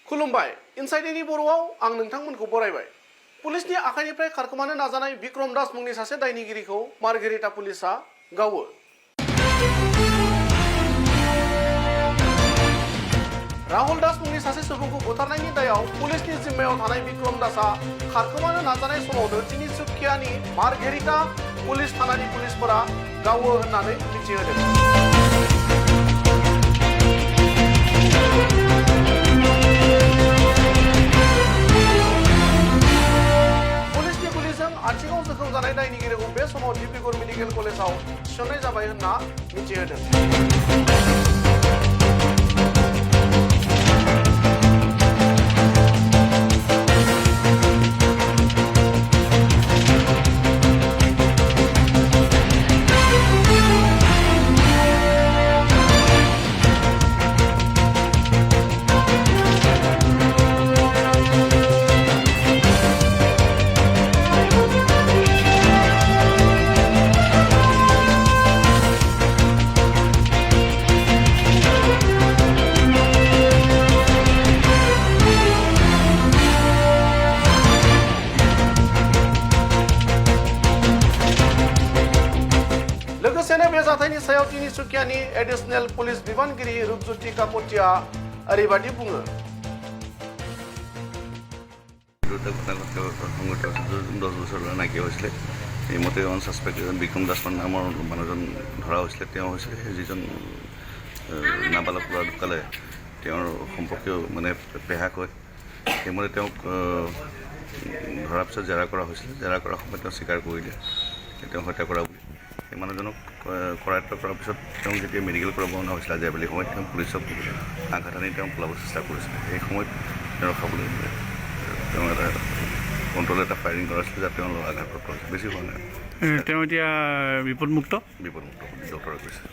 खुलुमबाय इनसाइडनि बर'आव आं नोंथांमोनखौ बरायबाय पुलिसनि आखाइनिफ्राय खारखोमानो नाजानाय बिक्रम दास मुंनि सासे दायनिगिरिखौ मार्घेरिटा पुलिसआ गावो राहुल दास मुंनि सासे सुबुंखौ बुथारनायनि दायाव पुलिसनि जिम्मायाव थानाय बिक्रम दासआ खारखोमानो नाजानाय समावनो तिनिसुकियानि मार्घेरिटा पुलिस थानानि पुलिसफोरा गावो होननानै मिथिहोदों आथिङाव जोखोम जानाय दायनिगिरिखौ बे समाव डिब्रुगड़ मेडिकेल कलेजाव थिसननाय जाबाय होनना मिथिहोदों लोगोसेनो बे जाथायनि सायाव तिनिसुकियानि एडिशनेल पुलिस बिबानगिरि रुपज्योति काकतिया ओरैबायदि बुङो দহ বছৰলৈ নাইকিয়া হৈছিলে এইমতে এজন ছাছপেক্ট এজন বিক্ৰম দাস নামৰ মানুহজন ধৰা হৈছিলে তেওঁ হৈছে যিজন নাবালক ল'ৰা ঢুকালে তেওঁৰ সম্পৰ্কীয় মানে পেহাক হয় সেইমতে তেওঁক ধৰাৰ পিছত জেৰা কৰা হৈছিলে জেৰা কৰাৰ সময়ত তেওঁ স্বীকাৰ কৰিলে তেওঁ হত্যা কৰা বুলি সেই মানুহজনক কৰায়ত্ব কৰাৰ পিছত তেওঁক যেতিয়া মেডিকেল কৰাব অনা হৈছিলে আজি আবেলি সময়ত তেওঁ পুলিচক আঘাত আনি তেওঁ পলাব চেষ্টা কৰিছিলে সেই সময়ত তেওঁ ৰখাবলৈ তেওঁ এটা কণ্ট্ৰল এটা ফায়াৰিং কৰা হৈছিলে যাতে তেওঁ আঘাতপ্ৰাপ্ত হৈছে বেছি হোৱা নাই তেওঁ এতিয়া বিপদমুক্ত ডক্টৰে কৈছে